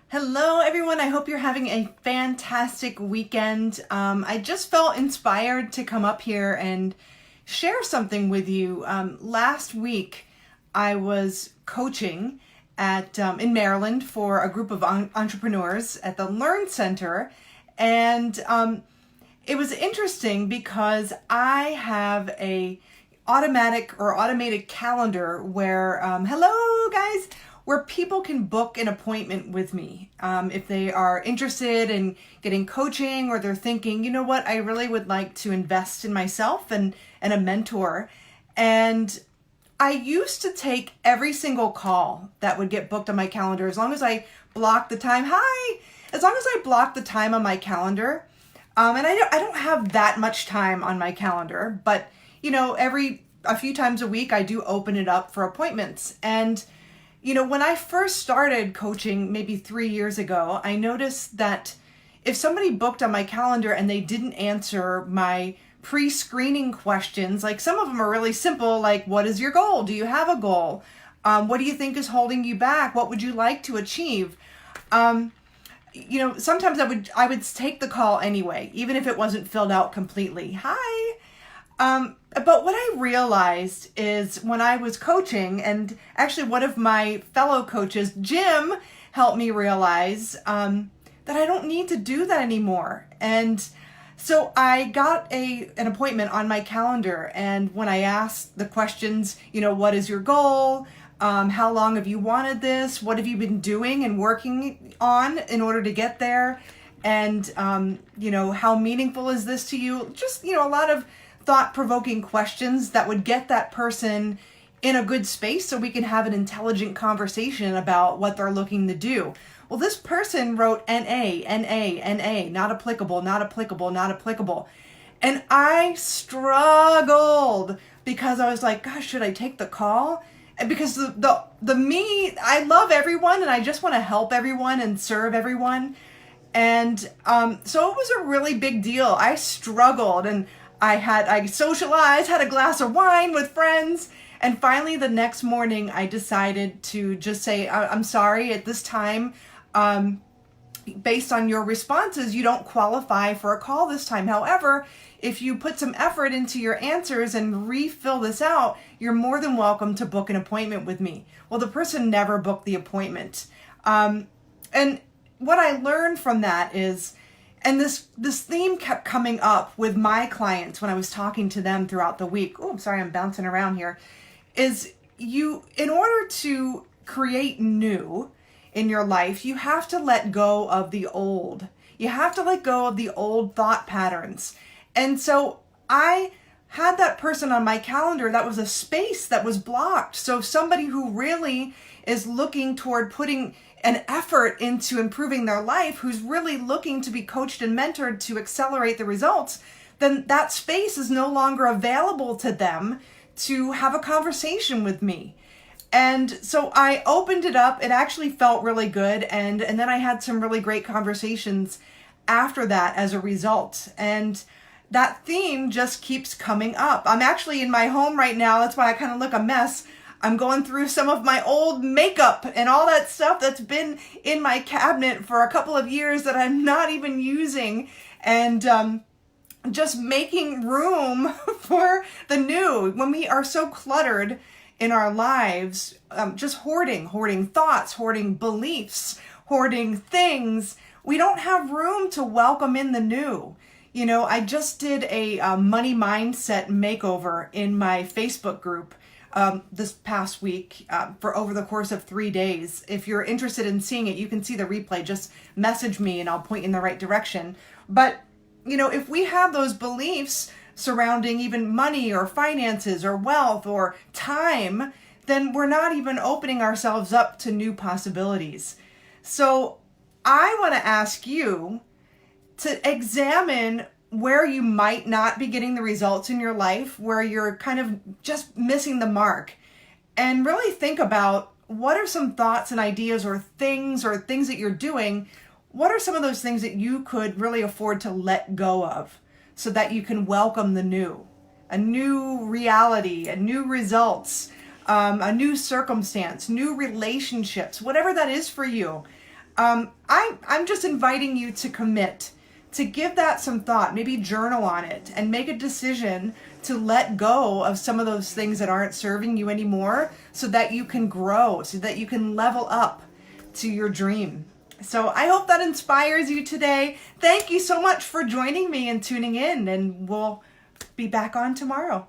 Hello, everyone. I hope you're having a fantastic weekend. I just felt inspired to come up here and share something with you. Last week, I was coaching at in Maryland for a group of entrepreneurs at the Learn Center, and it was interesting because I have a automatic or automated calendar where hello guys, where people can book an appointment with me if they are interested in getting coaching, or they're thinking, you know what, I really would like to invest in myself and a mentor. And I used to take every single call that would get booked on my calendar as long as I blocked the time. Hi! As long as I blocked the time on my calendar. And I don't have that much time on my calendar, but every a few times a week I do open it up for appointments. And when I first started coaching maybe 3 years ago, I noticed that if somebody booked on my calendar and they didn't answer my pre-screening questions, like some of them are really simple, like what is your goal? Do you have a goal? What do you think is holding you back? What would you like to achieve? Sometimes I would take the call anyway, even if it wasn't filled out completely. Hi. But what I realized is when I was coaching, and actually one of my fellow coaches, Jim, helped me realize that I don't need to do that anymore. And so I got an appointment on my calendar, and when I asked the questions, what is your goal? How long have you wanted this? What have you been doing and working on in order to get there? And, how meaningful is this to you? Just, a lot of thought-provoking questions that would get that person in a good space so we can have an intelligent conversation about what they're looking to do. Well, this person wrote NA, NA, NA, not applicable, not applicable, not applicable. And I struggled because I was like, gosh, should I take the call? And because the me, I love everyone and I just want to help everyone and serve everyone. And so it was a really big deal. I struggled, and I socialized, had a glass of wine with friends, and finally the next morning I decided to just say, I'm sorry, at this time, based on your responses, you don't qualify for a call this time. However, if you put some effort into your answers and refill this out, you're more than welcome to book an appointment with me. Well, the person never booked the appointment. And what I learned from that is, and this theme kept coming up with my clients when I was talking to them throughout the week. Oh, I'm sorry, I'm bouncing around here. Is in order to create new in your life, you have to let go of the old. You have to let go of the old thought patterns. And so I had that person on my calendar. That was a space that was blocked. So somebody who really is looking toward putting an effort into improving their life, who's really looking to be coached and mentored to accelerate the results, then that space is no longer available to them to have a conversation with me. And so I opened it up. It actually felt really good. And then I had some really great conversations after that as a result. And that theme just keeps coming up. I'm actually in my home right now. That's why I kind of look a mess. I'm going through some of my old makeup and all that stuff that's been in my cabinet for a couple of years that I'm not even using, and just making room for the new. When we are so cluttered in our lives, just hoarding thoughts, hoarding beliefs, hoarding things, we don't have room to welcome in the new. I just did a money mindset makeover in my Facebook group this past week for over the course of 3 days. If you're interested in seeing it, you can see the replay. Just message me and I'll point you in the right direction. But, if we have those beliefs surrounding even money or finances or wealth or time, then we're not even opening ourselves up to new possibilities. So I want to ask you to examine where you might not be getting the results in your life, where you're kind of just missing the mark, and really think about what are some thoughts and ideas or things that you're doing. What are some of those things that you could really afford to let go of so that you can welcome the new, a new reality, a new results, a new circumstance, new relationships, whatever that is for you. I'm just inviting you to commit, to give that some thought, maybe journal on it, and make a decision to let go of some of those things that aren't serving you anymore, so that you can grow, so that you can level up to your dream. So I hope that inspires you today. Thank you so much for joining me and tuning in, and we'll be back on tomorrow.